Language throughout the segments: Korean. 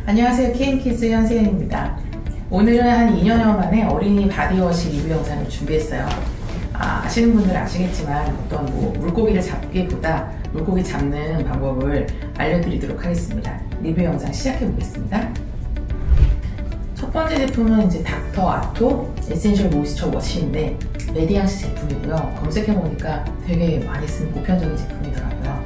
안녕하세요. KM키즈 현세연입니다. 오늘은 한 2년여 만에 어린이 바디워시 리뷰 영상을 준비했어요. 아시는 분들은 아시겠지만 어떤 물고기를 잡기보다 물고기 잡는 방법을 알려드리도록 하겠습니다. 리뷰 영상 시작해 보겠습니다. 첫 번째 제품은 이제 닥터 아토 에센셜 모이스처 워시인데 메디앙시 제품이고요. 검색해 보니까 되게 많이 쓰는 보편적인 제품이더라고요.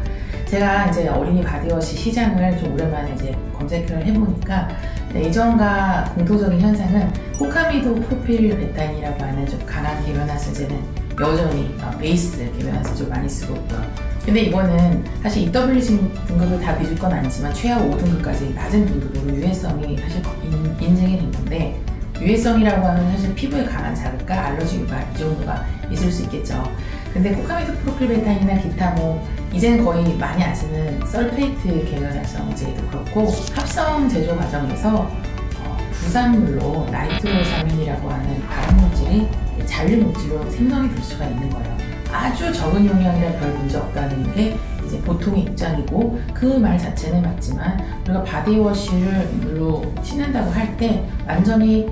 제가 이제 어린이 바디워시 시장을 좀 오랜만에 이제 검색을 해보니까 예전과 공통적인 현상은 호카미도 프로필 베타인이라고 하는 좀 강한 계면활성제는 여전히 베이스 계면활성제를 많이 쓰고 있고요. 근데 이거는 사실 EWG 등급을 다 믿을 건 아니지만 최하 5등급까지 낮은 등급으로 유해성이 사실 인증이 된 건데, 유해성이라고 하면 사실 피부에 강한 자극과 알러지 유발 이 정도가 있을 수 있겠죠. 근데 호카미도 프로필 베타인이나 기타 이제는 거의 많이 안 쓰는 설페이트 계면활성제도 그렇고 합성 제조 과정에서 부산물로 나이트로사민이라고 하는 발암물질이 잔류물질로 생성이 될 수가 있는 거예요. 아주 적은 용량이라 별 문제 없다는 게 이제 보통의 입장이고, 그 말 자체는 맞지만 우리가 바디워시를 물로 씻는다고 할 때 완전히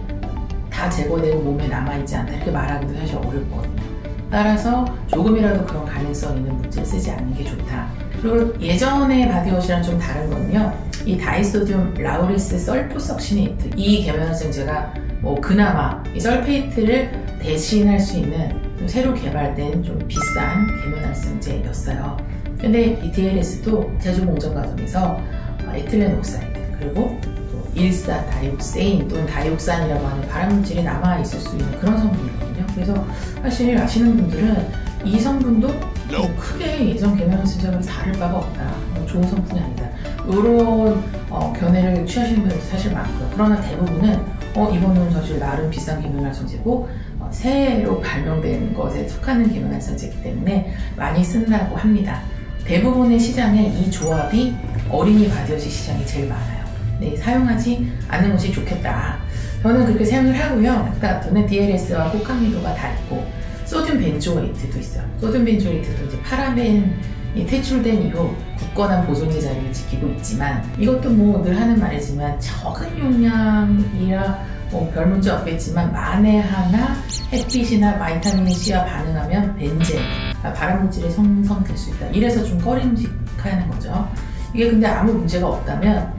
다 제거되고 몸에 남아있지 않다 이렇게 말하기도 사실 어렵거든요. 따라서 조금이라도 그런 가능성 있는 물질을 쓰지 않는 게 좋다. 그리고 예전의 바디워시랑 좀 다른 거는요, 이 다이소듐 라우리스 설포석시네이트 이 계면활성제가 그나마 이 설페이트를 대신할 수 있는 좀 새로 개발된 좀 비싼 계면활성제였어요. 근데 이 DLS도 제조 공정 과정에서 에틸렌 옥사이드 그리고 일산 다이옥세인 또는 다이옥산이라고 하는 발암물질이 남아 있을 수 있는 그런 성분이거든요. 그래서 사실 아시는 분들은 이 성분도 크게 예전 계면활성제와 다를 바가 없다, 좋은 성분이 아니다, 이런 견해를 취하시는 분들도 사실 많고요. 그러나 대부분은 이거는 사실 나름 비싼 계면활성제고 새로 발명된 것에 속하는 계면활성제이기 때문에 많이 쓴다고 합니다. 대부분의 시장에 이 조합이 어린이 바디워시 시장이 제일 많아요. 네, 사용하지 않는 것이 좋겠다. 저는 그렇게 생각을 하고요. 닥터는 DLS와 호카미도가 다 있고 소듐 벤조에이트도 있어요. 소듐 벤조에이트도 이제 파라벤이 퇴출된 이후 굳건한 보존제 자리를 지키고 있지만, 이것도 늘 하는 말이지만 적은 용량이라 별 문제 없겠지만 만에 하나 햇빛이나 바이타민 C와 반응하면 벤젠, 발암물질이 생성될 수 있다. 이래서 좀 꺼림직하는 거죠. 이게 근데 아무 문제가 없다면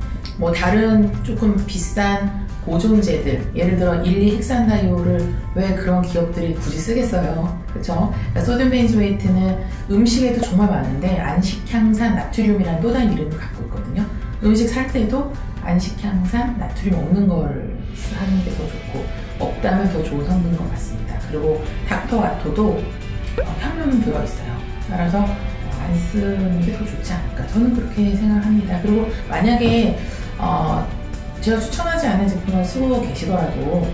다른 조금 비싼 보존제들, 예를 들어 1,2-헥산다이올을 왜 그런 기업들이 굳이 쓰겠어요, 그렇죠? 소듐 벤조에이트는 음식에도 정말 많은데 안식향산 나트륨이라는 또 다른 이름을 갖고 있거든요. 음식 살 때도 안식향산 나트륨 없는 거를 하는 게 더 좋고, 없다면 더 좋은 성분인 것 같습니다. 그리고 닥터 아토도 향료는 들어있어요. 따라서 안 쓰는 게 더 좋지 않을까, 저는 그렇게 생각합니다. 그리고 만약에 제가 추천하지 않는 제품을 쓰고 계시더라도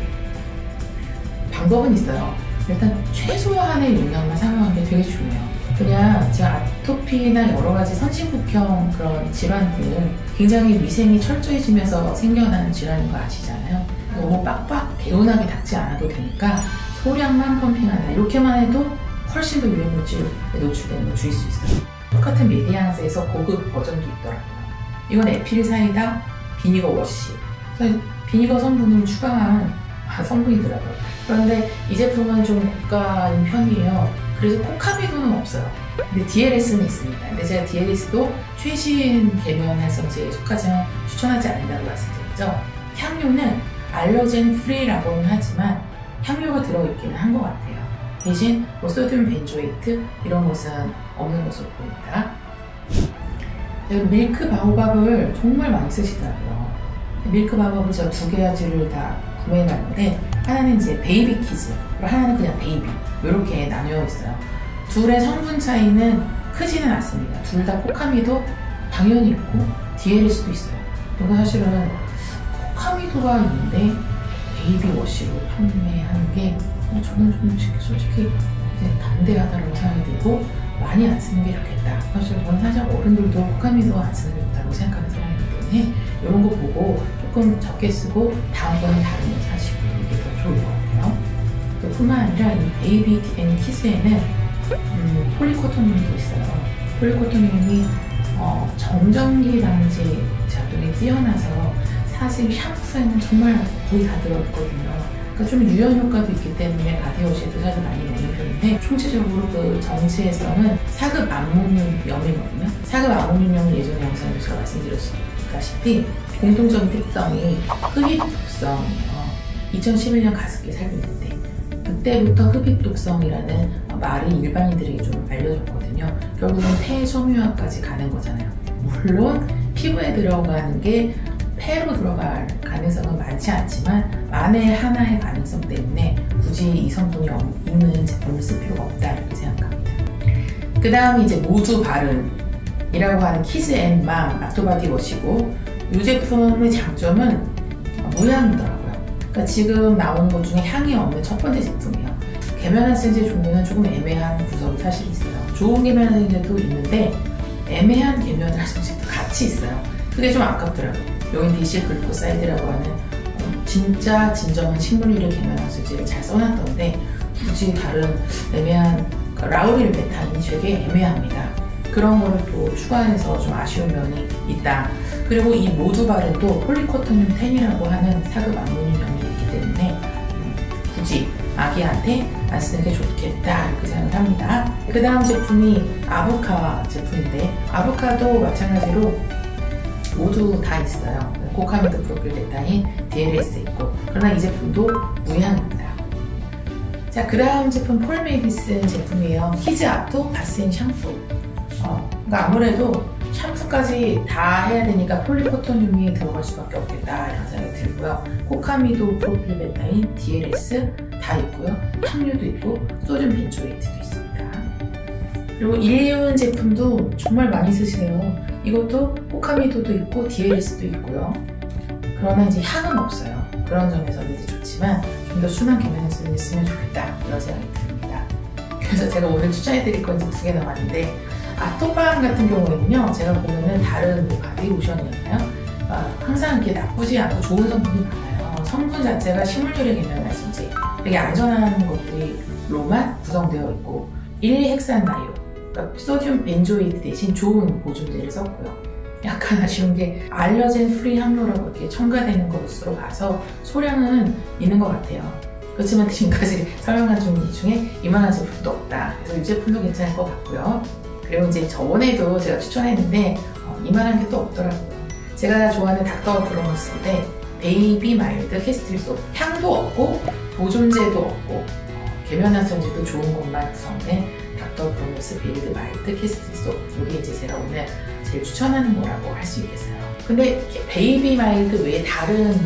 방법은 있어요. 일단 최소한의 용량만 사용하는 게 되게 중요해요. 그냥 제가 아토피나 여러가지 선진국형 그런 질환들, 굉장히 위생이 철저해지면서 생겨나는 질환인 거 아시잖아요. 너무 빡빡 개운하게 닦지 않아도 되니까 소량만 펌핑한다, 이렇게만 해도 훨씬 더 유해물질에 노출되는 걸 줄일 수 있어요. 똑같은 메디앙스에서 고급 버전도 있더라고요. 이건 에필 사이다 비니거 워시, 비니거 성분을 추가한 성분이더라고요. 그런데 이 제품은 좀 고가인 편이에요. 그래서 호카미도는 없어요. 근데 DLS는 있습니다. 근데 제가 DLS도 최신 계면활성제에 속하지만 추천하지 않는다고 말씀드렸죠. 향료는 알러젠 프리라고는 하지만 향료가 들어있기는 한 것 같아요. 대신 소듐 벤조에이트 이런 것은 없는 것으로 보입니다. 밀크 바오밥을 정말 많이 쓰시더라고요. 밀크 바오밥을 제가 두 가지를 다 구매해놨는데, 하나는 이제 베이비 키즈, 그리고 하나는 그냥 베이비, 이렇게 나뉘어 있어요. 둘의 성분 차이는 크지는 않습니다. 둘 다 호카미도 당연히 있고 DLS도 있어요. 그리고 사실은 호카미도가 있는데 베이비 워시로 판매하는 게 저는 좀 솔직히 담대하다고 생각이 들고 많이 안 쓰는 게 좋겠다. 사실 저는 사실 어른들도 호카미도 안 쓰는 게 좋다고 생각하는 사람이기 때문에 이런 거 보고 조금 적게 쓰고 다음번에 다른 거 사시고 이게 더 좋을 것 같아요. 뿐만 아니라 이 베이비 앤 키즈에는 폴리코토늄도 있어요. 폴리코토늄이 정전기 방지 작동이 뛰어나서 사실 샴푸에는 정말 거의 다 들어있거든요. 그러니까 좀 유연 효과도 있기 때문에 바디워시에도 사실 많이 넣는 편인데, 총체적으로 그 정체에서는 사급 아모늄염이거든요. 사급 아모늄염은 예전에 영상에서 제가 말씀드렸다시피 공통적인 특성이 흡입 독성이에요. 2011년 가습기 살균일 때 그때부터 흡입 독성이라는 말이 일반인들에게 좀 알려졌거든요. 결국은 폐섬유화까지 가는 거잖아요. 물론 피부에 들어가는 게 폐로 들어갈 가능성은 많지 않지만 만에 하나의 가능성 때문에 굳이 이 성분이 있는 제품을 쓸 필요가 없다, 이렇게 생각합니다. 그 다음이 이제 모두 바른이라고 하는 키즈 앤 맘 락토바디 워시고, 이 제품의 장점은 무향이더라고요. 그러니까 지금 나오는 것 중에 향이 없는 첫 번째 제품이에요. 계면활성제 종류는 조금 애매한 구석이 사실 있어요. 좋은 계면활성제도 있는데 애매한 계면활성제도 같이 있어요. 그게 좀 아깝더라고요. 여긴 디실 글루코사이드라고 하는 진짜 진정한 식물유래 계면활성제를 잘 써놨던데 굳이 다른 애매한 라우릴 베타인이 되게 애매합니다. 그런 거를 또 추가해서 좀 아쉬운 면이 있다. 그리고 이 모두 바른도 폴리코토늄 10이라고 하는 사급 아모늄염이 있기 때문에 굳이 아기한테 안 쓰는 게 좋겠다, 이렇게 생각을 합니다. 그 다음 제품이 아보카 제품인데, 아보카도 마찬가지로 모두 다 있어요. 고카미도 프로필베타인, DLS 있고, 그러나 이 제품도 무향입니다. 자, 그 다음 제품 폴메디슨 제품이에요. 키즈 아토 바센 샴푸. 그러니까 아무래도 샴푸까지 다 해야 되니까 폴리코토늄이 들어갈 수밖에 없겠다, 이런 생각이 들고요. 코카미도 프로필베타인, DLS 다 있고요. 향료도 있고 소듐 벤조이트도 있습니다. 그리고 일리온 제품도 정말 많이 쓰시네요. 이것도 코카미도도 있고 DLS도 있고요. 그러나 이제 향은 없어요. 그런 점에서는 이제 좋지만 좀 더 순한 계면활성제를 쓰면 좋겠다, 이런 생각이 듭니다. 그래서 제가 오늘 추천해드릴 건 이제 2개 남았는데, 아토밤 같은 경우에는요, 제가 보면은 다른 바디로션이었나요? 항상 이렇게 나쁘지 않고 좋은 성분이 많아요. 성분 자체가 식물유래 계면활성제, 되게 안전한 것들로만 구성되어 있고, 1,2헥산나이올, 그러니까 소듐 벤조이트 대신 좋은 보존제를 썼고요. 약간 아쉬운 게 알러젠 프리 향료라고 이렇게 첨가되는 것으로 봐서 소량은 있는 것 같아요. 그렇지만 지금까지 설명한 것 중에 이만한 제품도 없다. 그래서 이 제품도 괜찮을 것 같고요. 그리고 이제 저번에도 제가 추천했는데 이만한 게 또 없더라고요. 제가 좋아하는 닥터 브로머스인데 베이비 마일드 캐스틸소, 향도 없고 보존제도 없고 계면활성제도 좋은 것만 구성된 닥터 브로머스 베이비 마일드 캐스틸소, 이게 이제 제가 오늘 제일 추천하는 거라고 할 수 있겠어요. 근데 베이비 마일드 외에 다른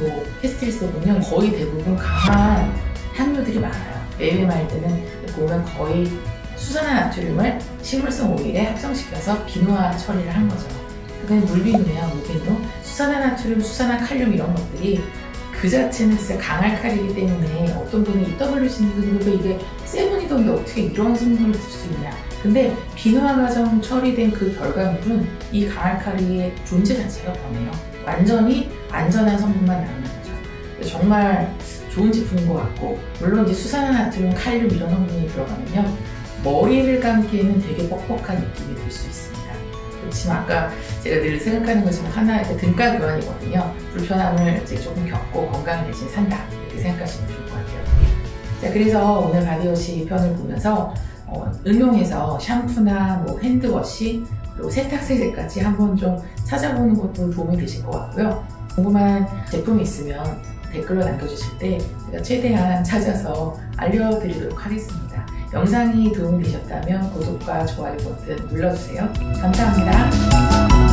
캐스틸소는요, 거의 대부분 강한 향료들이 많아요. 베이비 마일드는 보면 거의 수산화 나트륨을 식물성 오일에 합성시켜서 비누화 처리를 한 거죠. 그게 물비누예요, 물비누. 수산화 나트륨, 수산화 칼륨 이런 것들이 그 자체는 진짜 강할 칼이기 때문에 어떤 분은 EWC도 이게 세븐이던데 어떻게 이런 성분을 쓸 수 있냐. 근데 비누화 과정 처리된 그 결과물은 이 강할 칼리의 존재 자체가 변해요. 완전히 안전한 성분만 남는 거죠. 정말 좋은 제품인 것 같고, 물론 이제 수산화나트륨, 칼륨 이런 성분이 들어가면요, 머리를 감기에는 되게 뻑뻑한 느낌이 들 수 있습니다. 그렇지만 아까 제가 늘 생각하는 것처럼 하나의 등가 교환이거든요. 불편함을 이제 조금 겪고 건강 대신 산다, 이렇게 생각하시면 좋을 것 같아요. 자, 그래서 오늘 바디워시 편을 보면서 응용해서 샴푸나 핸드워시, 그리고 세탁세제까지 한번 좀 찾아보는 것도 도움이 되실 것 같고요. 궁금한 제품이 있으면 댓글로 남겨주실 때 제가 최대한 찾아서 알려드리도록 하겠습니다. 영상이 도움이 되셨다면 구독과 좋아요 버튼 눌러주세요. 감사합니다.